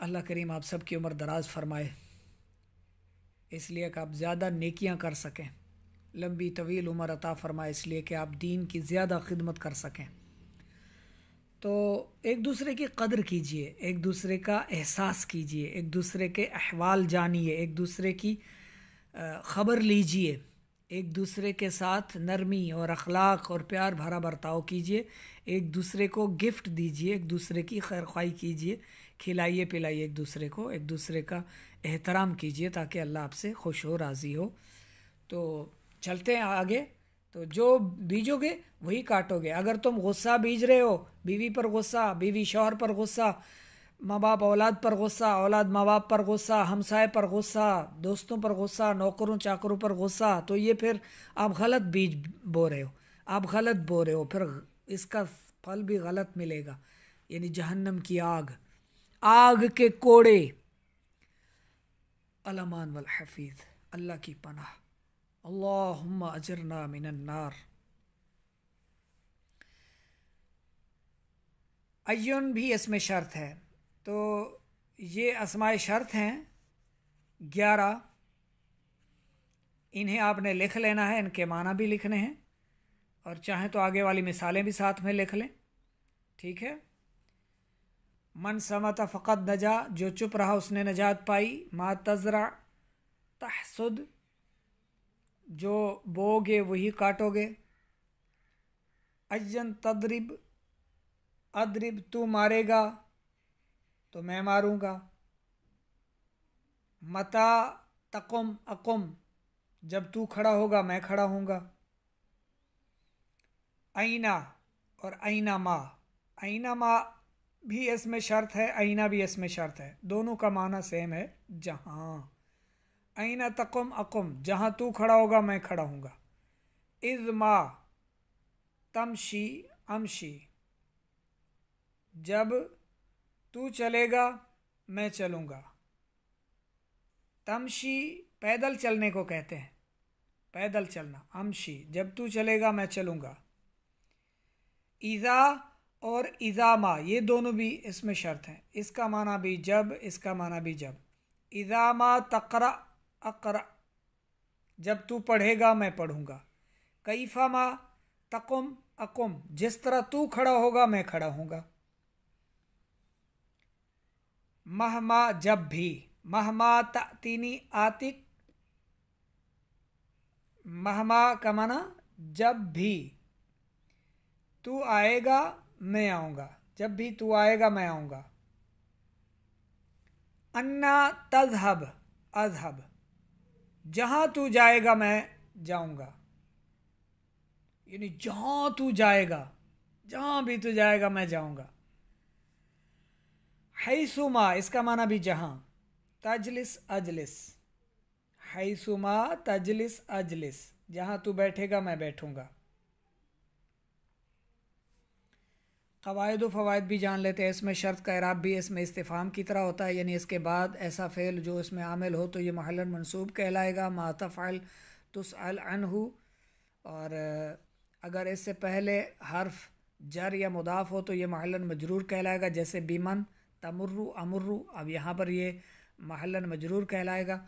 اللہ کریم آپ سب کی عمر دراز فرمائے، اس لیے کہ آپ زیادہ نیکیاں کر سکیں، لمبی طویل عمر عطا فرمائے اس لیے کہ آپ دین کی زیادہ خدمت کر سکیں۔ تو ایک دوسرے کی قدر کیجئے، ایک دوسرے کا احساس کیجئے، ایک دوسرے کے احوال جانیے، ایک دوسرے کی خبر لیجئے، ایک دوسرے کے ساتھ نرمی اور اخلاق اور پیار بھرا برتاؤ کیجئے، ایک دوسرے کو گفٹ دیجئے، ایک دوسرے کی خیر خواہی کیجئے، کھلائیے پلائیے ایک دوسرے کو، ایک دوسرے کا احترام کیجئے تاکہ اللہ آپ سے خوش ہو، راضی ہو۔ تو چلتے ہیں آگے۔ تو جو بیجو گے وہی کاٹو گے۔ اگر تم غصہ بیج رہے ہو، بیوی پر غصہ، بیوی شوہر پر غصہ، ماں باپ اولاد پر غصہ، اولاد ماں باپ پر غصہ، ہمسائے پر غصہ، دوستوں پر غصہ، نوکروں چاکروں پر غصہ، تو یہ پھر آپ غلط بیج بو رہے ہو، آپ غلط بو رہے ہو، پھر اس کا پھل بھی غلط ملے گا، یعنی جہنم کی آگ، آگ کے کوڑے۔ الامان والحفیظ، اللہ کی پناہ، اللہم اجرنا من النار۔ ایون بھی اس میں شرط ہے، تو یہ اسماء شرط ہیں 11، انہیں آپ نے لکھ لینا ہے، ان کے معنی بھی لکھنے ہیں، اور چاہیں تو آگے والی مثالیں بھی ساتھ میں لکھ لیں، ٹھیک ہے۔ من سمت فقط نجا، جو چپ رہا اس نے نجات پائی۔ ما تزرع تحصد، جو بو گے وہی کاٹو گے۔ اجن تضرب، اضرب تو مارے گا تو میں ماروں گا۔ متا تقم اقم، جب تو کھڑا ہوگا میں کھڑا ہوں گا۔ اینا اور اینما، اینما بھی اس میں شرط ہے، اینا بھی اس میں شرط ہے، دونوں کا معنی سیم ہے، جہاں۔ اینا تقم اقم، جہاں تو کھڑا ہوگا میں کھڑا ہوں گا۔ اذ ما تمشی امشی، جب تو چلے گا میں چلوں گا۔ تمشی پیدل چلنے کو کہتے ہیں، پیدل چلنا، امشی جب تو چلے گا میں چلوں گا۔ اذا اور اذا ما، یہ دونوں بھی اس میں شرط ہیں، اس کا معنی بھی جب، اس کا معنی بھی جب۔ اذا ما تقرأ اقرأ، جب تو پڑھے گا میں پڑھوں گا۔ کیفا ما تقم اقم، جس طرح تو کھڑا ہوگا میں کھڑا ہوں گا۔ مہما، جب بھی، مہما تأتینی آتک، مہما کا معنی جب بھی تو آئے گا میں آؤں گا، جب بھی تو آئے گا میں آؤں گا۔ انا تذهب اذهب، جہاں تو جائے گا میں جاؤں گا، یعنی جہاں تو جائے گا، جہاں بھی تو جائے گا میں جاؤں گا۔ حیثما، اس کا معنی بھی جہاں۔ تجلس اجلس، حیثما تجلس اجلس، جہاں تو بیٹھے گا میں بیٹھوں گا۔ قواعد و فوائد بھی جان لیتے ہیں۔ اس میں شرط کا اعراب بھی اس میں استفہام کی طرح ہوتا ہے، یعنی اس کے بعد ایسا فعل جو اس میں عامل ہو تو یہ محلاً منصوب کہلائے گا، ما تفعل تسأل عنہ، اور اگر اس سے پہلے حرف جر یا مضاف ہو تو یہ محلاً مجرور کہلائے گا، جیسے بیمن تمرو امرو، اب یہاں پر یہ محلاً مجرور کہلائے گا،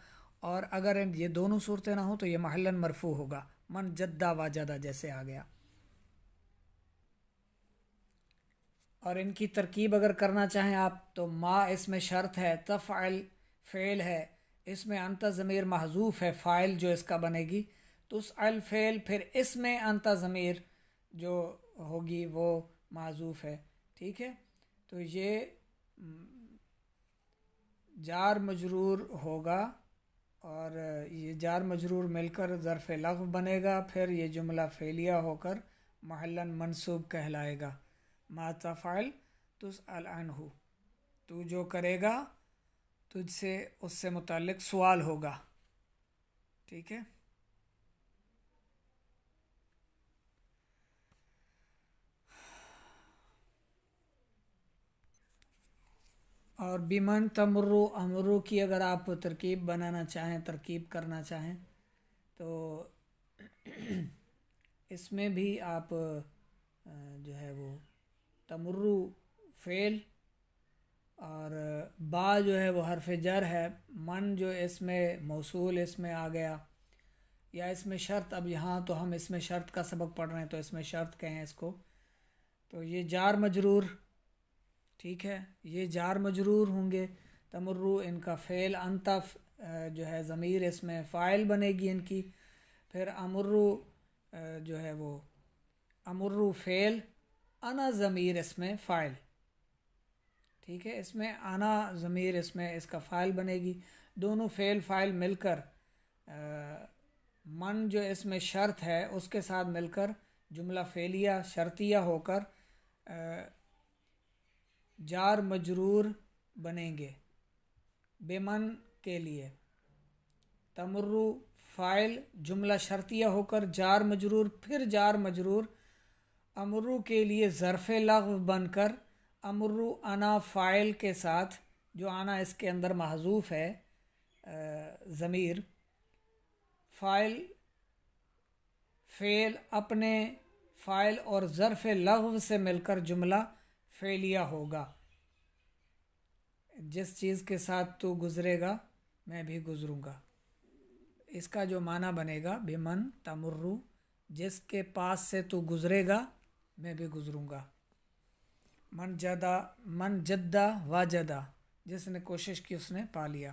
اور اگر یہ دونوں صورتیں نہ ہوں تو یہ محلاً مرفوع ہوگا، من جدہ واجدہ جیسے آ گیا۔ اور ان کی ترکیب اگر کرنا چاہیں آپ تو ما اس میں شرط ہے، تفعل فعل ہے، اس میں انت ضمیر محذوف ہے، فاعل جو اس کا بنے گی، تسأل فعل، پھر اس میں انت ضمیر جو ہوگی وہ محذوف ہے، ٹھیک ہے۔ تو یہ جار مجرور ہوگا، اور یہ جار مجرور مل کر ظرف لغو بنے گا، پھر یہ جملہ فعلیہ ہو کر محلاً منصوب کہلائے گا۔ ما تفعل تسأل عنہ، تو جو کرے گا تجھ سے اس سے متعلق سوال ہوگا، ٹھیک ہے۔ اور بیمن تمرو امرو کی اگر آپ ترکیب بنانا چاہیں، ترکیب کرنا چاہیں تو اس میں بھی آپ جو ہے وہ تمرو فعل اور با جو ہے وہ حرف جر ہے، من جو اس میں موصول اس میں آ گیا، یا اس میں شرط، اب یہاں تو ہم اس میں شرط کا سبق پڑھ رہے ہیں تو اس میں شرط کہیں اس کو، تو یہ جار مجرور، ٹھیک ہے، یہ جار مجرور ہوں گے۔ تمرو ان کا فعل، انت جو ہے ضمیر اس میں فاعل بنے گی ان کی، پھر امرو جو ہے وہ امرو فعل، انا ضمیر اس میں فاعل، ٹھیک ہے، اس میں انا ضمیر اس میں اس کا فاعل بنے گی، دونوں فعل فاعل مل کر من جو اس میں شرط ہے اس کے ساتھ مل کر جملہ فعلیہ شرطیہ ہو کر جار مجرور بنیں گے بے من کے لیے۔ تمرو فاعل جملہ شرطیہ ہو کر جار مجرور، پھر جار مجرور امرو کے لیے ظرف لغو بن کر امرو انا فاعل کے ساتھ، جو انا اس کے اندر محذوف ہے ضمیر، فاعل فعل اپنے فاعل اور ظرف لغو سے مل کر جملہ فعلیہ ہوگا۔ جس چیز کے ساتھ تو گزرے گا میں بھی گزروں گا، اس کا جو معنی بنے گا بمن تمرو، جس کے پاس سے تو گزرے گا میں بھی گزروں گا۔ من جدہ واجدہ، جس نے کوشش کی اس نے پا لیا۔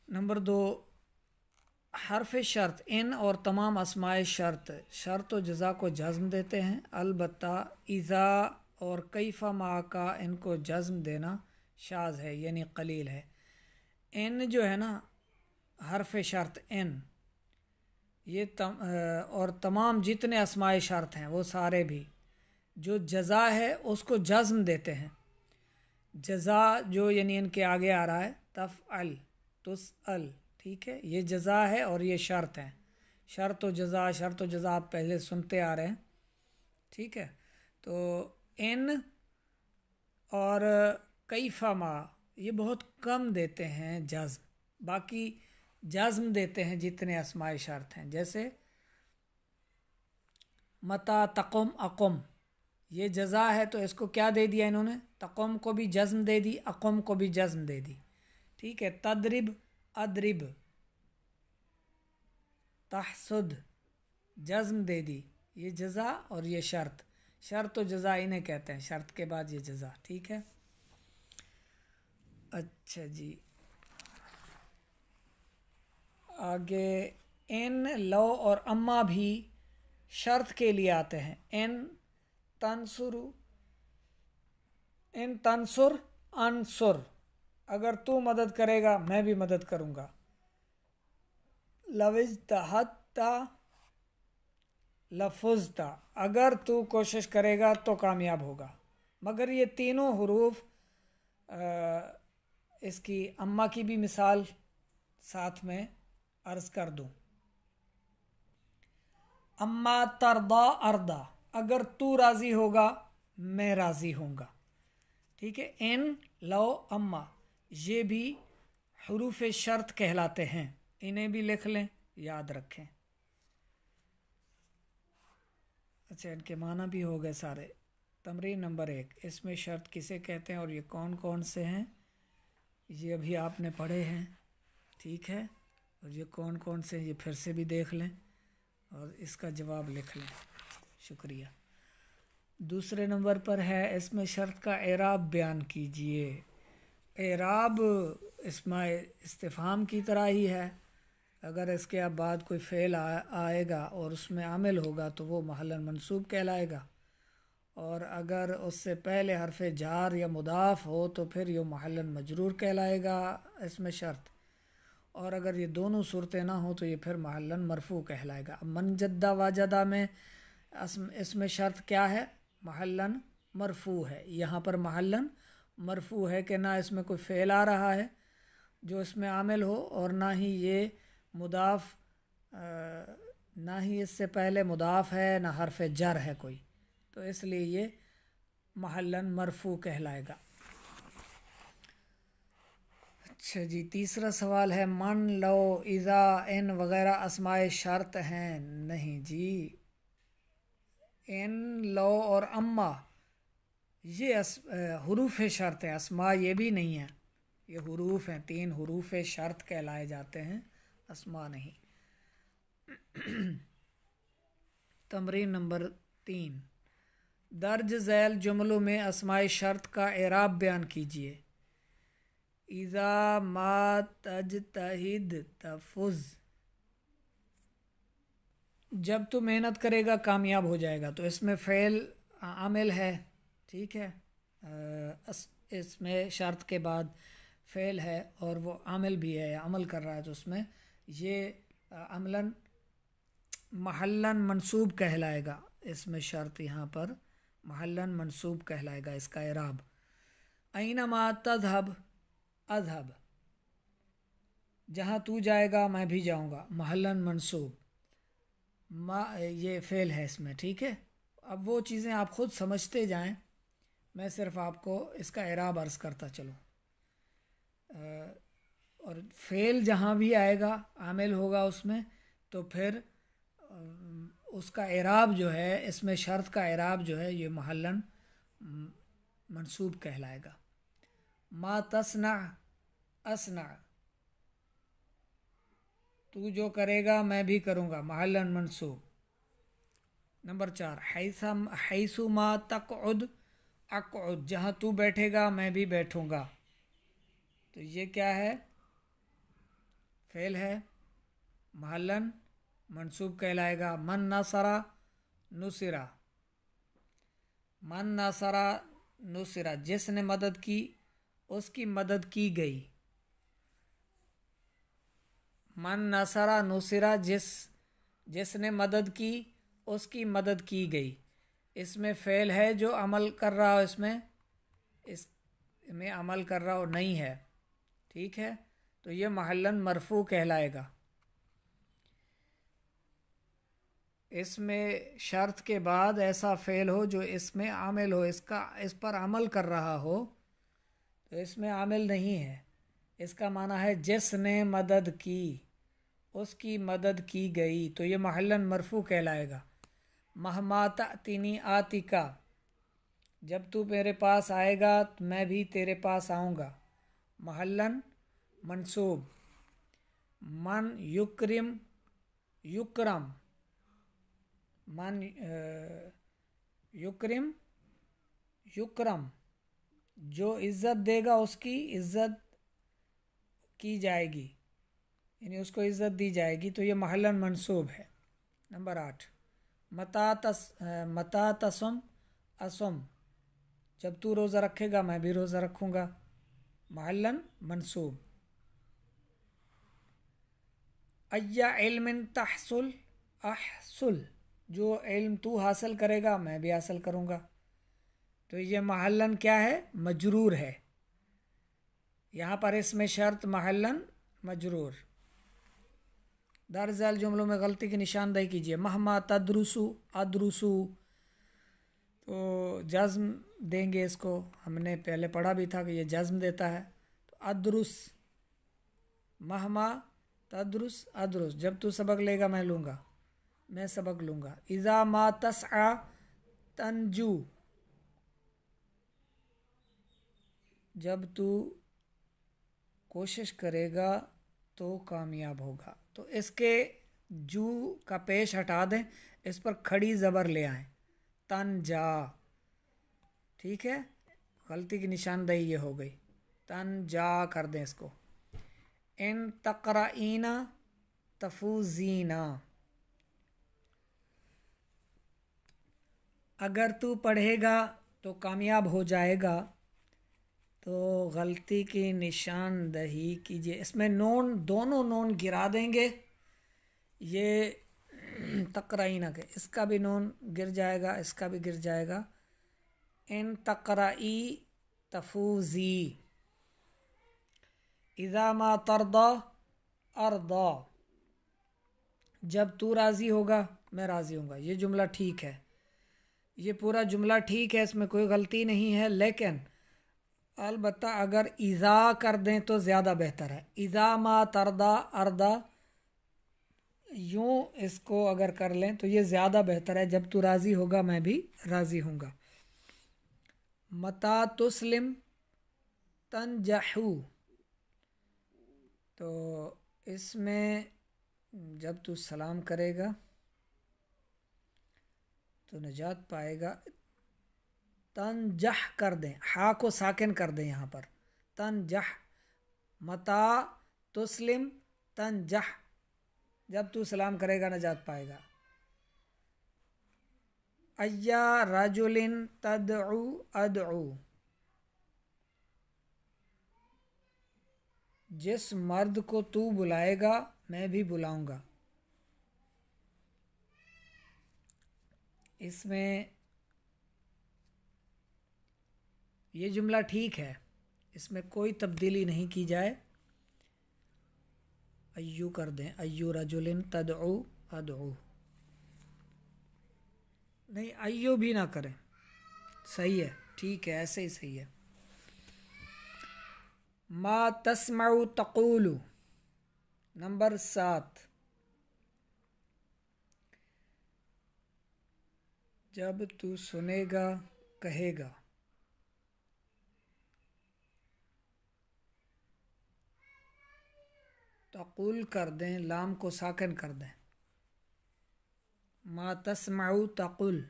نمبر 2، حرف شرط ان اور تمام اسماء شرط و جزا کو جزم دیتے ہیں، البتہ اذا اور کیفا ما کا ان کو جزم دینا شاذ ہے، یعنی قلیل ہے۔ ان جو ہے نا حرف شرط ان، یہ اور تمام جتنے اسماء شرط ہیں وہ سارے بھی جو جزا ہے اس کو جزم دیتے ہیں۔ جزا جو یعنی ان کے آگے آ رہا ہے تفعل تسأل، ٹھیک ہے، یہ جزا ہے اور یہ شرط ہے۔ شرط و جزا آپ پہلے سنتے آ رہے ہیں، ٹھیک ہے۔ تو ان اور کیفا ما یہ بہت کم دیتے ہیں جزم، باقی جزم دیتے ہیں جتنے اسماء شرط ہیں، جیسے متا تقم اقم، یہ جزا ہے تو اس کو کیا دے دیا انہوں نے، تقم کو بھی جزم دے دی، اقم کو بھی جزم دے دی، ٹھیک ہے۔ تدرب ادرب، تحسد جزم دے دی، یہ جزا اور یہ شرط و جزا انہیں کہتے ہیں، شرط کے بعد یہ جزا، ٹھیک ہے۔ اچھا جی، آگے ان لو اور اما بھی شرط کے لیے آتے ہیں۔ ان تنصر انصر، اگر تو مدد کرے گا میں بھی مدد کروں گا۔ لو اجتہدت لفزت، اگر تو کوشش کرے گا تو کامیاب ہوگا۔ مگر یہ تینوں حروف اس کی اما کی بھی مثال ساتھ میں عرض کر دوں۔ اما ترضا ارضا، اگر تو راضی ہوگا میں راضی ہوں گا، ٹھیک ہے۔ ان لو اما یہ بھی حروف شرط کہلاتے ہیں، انہیں بھی لکھ لیں، یاد رکھیں۔ اچھا، ان کے معنی بھی ہو گئے سارے۔ تمرین نمبر 1، اس میں شرط کسے کہتے ہیں اور یہ کون کون سے ہیں، یہ ابھی آپ نے پڑھے ہیں، ٹھیک ہے، اور یہ کون کون سے یہ پھر سے بھی دیکھ لیں اور اس کا جواب لکھ لیں، شکریہ۔ دوسرے نمبر پر ہے اس میں شرط کا اعراب بیان کیجئے۔ اعراب اسم استفہام کی طرح ہی ہے، اگر اس کے بعد کوئی فعل آئے گا اور اس میں عامل ہوگا تو وہ محلاً منصوب کہلائے گا، اور اگر اس سے پہلے حرف جار یا مضاف ہو تو پھر یہ محلاً مجرور کہلائے گا اس میں شرط، اور اگر یہ دونوں صورتیں نہ ہوں تو یہ پھر محلاً مرفوع کہلائے گا۔ اب من جدہ واجدہ میں اس میں شرط کیا ہے، محلاً مرفوع ہے، یہاں پر محلاً مرفوع ہے کہ نہ اس میں کوئی فعل آ رہا ہے جو اس میں عامل ہو، اور نہ ہی یہ مضاف، نہ ہی اس سے پہلے مضاف ہے، نہ حرف جر ہے کوئی، تو اس لیے یہ محلاً مرفوع کہلائے گا۔ اچھا جی، تیسرا سوال ہے من لو اذا ان وغیرہ اسماء شرط ہیں؟ نہیں جی، ان لو اور اما یہ حروف شرط ہے، اسما یہ بھی نہیں ہے، یہ حروف ہیں، 3 حروف شرط کہلائے جاتے ہیں، اسما نہیں۔ تمرین نمبر 3، درج ذیل جملوں میں اسماء شرط کا اعراب بیان کیجیے۔ اذا ما تجتہد تفز، جب تو محنت کرے گا کامیاب ہو جائے گا، تو اس میں فعل عامل ہے، ٹھیک ہے، اس میں شرط کے بعد فعل ہے اور وہ عامل بھی ہے، عمل کر رہا ہے، تو اس میں یہ عملاً محلاً منصوب کہلائے گا، اس میں شرط یہاں پر محلاً منصوب کہلائے گا، اس کا اعراب۔ اینما تذهب اذهب، جہاں تو جائے گا میں بھی جاؤں گا، محلاً منصوب، یہ فعل ہے اس میں، ٹھیک ہے۔ اب وہ چیزیں آپ خود سمجھتے جائیں، میں صرف آپ کو اس کا اعراب عرض کرتا چلوں۔ اور فعل جہاں بھی آئے گا عامل ہوگا اس میں، تو پھر اس کا اعراب جو ہے، اس میں شرط کا اعراب جو ہے یہ محلاً منصوب کہلائے گا۔ ما تصنع اصنع، تو جو کرے گا میں بھی کروں گا، محلاً منصوب۔ نمبر 4، حیث ما تقعد اقعد، جہاں تو بیٹھے گا میں بھی بیٹھوں گا، تو یہ کیا ہے؟ فعل ہے، محلاً منصوب کہلائے گا۔ من نصرہ نصرہ، من نصرہ نصرہ، جس نے مدد کی اس کی مدد کی گئی۔ من نصرہ نصرہ، جس نے مدد کی اس کی مدد کی گئی، اس میں فعل ہے جو عمل کر رہا ہو، اس میں عمل کر رہا ہو نہیں ہے، ٹھیک ہے، تو یہ محلاً مرفوع کہلائے گا۔ اس میں شرط کے بعد ایسا فعل ہو جو اس میں عامل ہو، اس پر عمل کر رہا ہو، تو اس میں عامل نہیں ہے، اس کا معنی ہے جس نے مدد کی اس کی مدد کی گئی، تو یہ محلاً مرفوع کہلائے گا۔ مہما تأتینی آتیکا، جب تو میرے پاس آئے گا تو میں بھی تیرے پاس آؤں گا، محلاً منصوب۔ من یکرم یکرم، من یکرم یکرم، جو عزت دے گا اس کی عزت کی جائے گی، یعنی اس کو عزت دی جائے گی، تو یہ محلاً منصوب ہے۔ نمبر 8، متا تصم اسم، جب تو روزہ رکھے گا میں بھی روزہ رکھوں گا، محلاً منصوب۔ ای علم تحصل احصل، جو علم تو حاصل کرے گا میں بھی حاصل کروں گا، تو یہ محلاً کیا ہے؟ مجرور ہے، یہاں پر اس میں شرط محلاً مجرور۔ درج ذیل جملوں میں غلطی کی نشاندہی کیجیے۔ مہما تدرسو ادرسو، تو جزم دیں گے، اس کو ہم نے پہلے پڑھا بھی تھا کہ یہ جزم دیتا ہے، تو ادرس، مہما تدرس ادرس، جب تو سبق لے گا میں لوں گا، میں سبق لوں گا۔ اذا ما تسعى تنجو، جب تو کوشش کرے گا تو کامیاب ہوگا، تو اس کے جو کا پیش ہٹا دیں، اس پر کھڑی زبر لے آئیں، تنجا، ٹھیک ہے، غلطی کی نشاندہی یہ ہو گئی، تنجا کر دیں اس کو۔ ان تقرئینا تفوزینا، اگر تو پڑھے گا تو کامیاب ہو جائے گا، تو غلطی کی نشاندہی کیجیے، اس میں نون، دونوں نون گرا دیں گے، یہ تقرئینا کے، اس کا بھی نون گر جائے گا، اس کا بھی گر جائے گا۔ ان تقرئی تفوزی، اذا ما ترضى ارضا، جب تو راضی ہوگا میں راضی ہوں گا، یہ جملہ ٹھیک ہے، یہ پورا جملہ ٹھیک ہے، اس میں کوئی غلطی نہیں ہے، لیکن البتہ اگر اذا کر دیں تو زیادہ بہتر ہے۔ اذا ما ترضى ارضا، یوں اس کو اگر کر لیں تو یہ زیادہ بہتر ہے، جب تو راضی ہوگا میں بھی راضی ہوں گا۔ متا تسلم تنجحو، تو اس میں جب تو سلام کرے گا تو نجات پائے گا. تنجح کر دیں، ہا کو ساکن کر دیں یہاں پر. تنجح، متا تسلم تنجح، جب تو سلام کرے گا نجات پائے گا. ایا رجل تدعو ادعو، جس مرد کو تو بلائے گا میں بھی بلاؤں گا. اس میں یہ جملہ ٹھیک ہے، اس میں کوئی تبدیلی نہیں کی جائے. ایو کر دیں، ایو رجل تدعو ادعو، نہیں ایو بھی نہ کریں. صحیح ہے، ٹھیک ہے، ایسے ہی صحیح ہے. ما تسمع تقول، نمبر 7، جب تو سنے گا کہے گا. تقول کر دیں، لام کو ساکن کر دیں. ما تسمع تقول.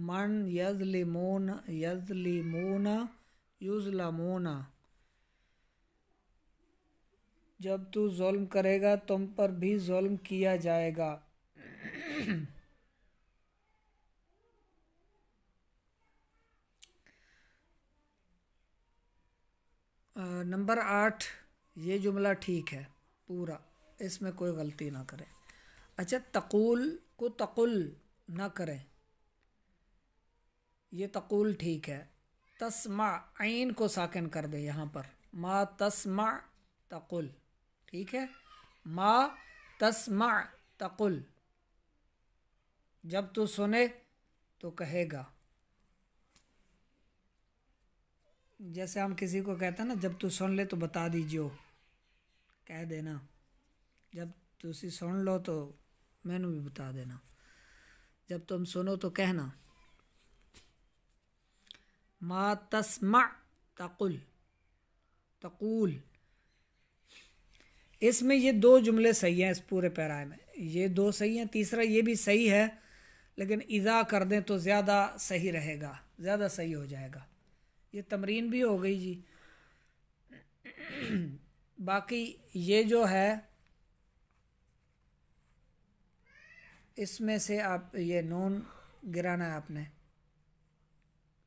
من یظلمون یظلمون یظلمون، جب تو ظلم کرے گا تم پر بھی ظلم کیا جائے گا. نمبر 8، یہ جملہ ٹھیک ہے پورا، اس میں کوئی غلطی نہ کریں. اچھا، تقول کو تقل نہ کریں، یہ تقول ٹھیک ہے. تسمع، عین کو ساکن کر دیں یہاں پر. ما تسمع تقل، ٹھیک ہے. ما تسمع تقل، جب تو سنے تو کہے گا. جیسے ہم کسی کو کہتے ہیں نا، جب تو سن لے تو بتا دیجیو، کہہ دینا. جب تسی سن لو تو میں نو بھی بتا دینا. جب تم سنو تو کہنا. ما تسمع تقل تقول. اس میں یہ 2 جملے صحیح ہیں، اس پورے پیرائے میں یہ 2 صحیح ہیں. تیسرا یہ بھی صحیح ہے، لیکن اذا کر دیں تو زیادہ صحیح رہے گا، زیادہ صحیح ہو جائے گا. یہ تمرین بھی ہو گئی جی. باقی یہ جو ہے اس میں سے آپ یہ نون گرانا ہے آپ نے،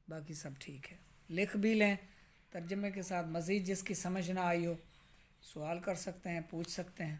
باقی سب ٹھیک ہے. لکھ بھی لیں ترجمے کے ساتھ. مزید جس کی سمجھ نہ آئی ہو سوال کر سکتے ہیں، پوچھ سکتے ہیں.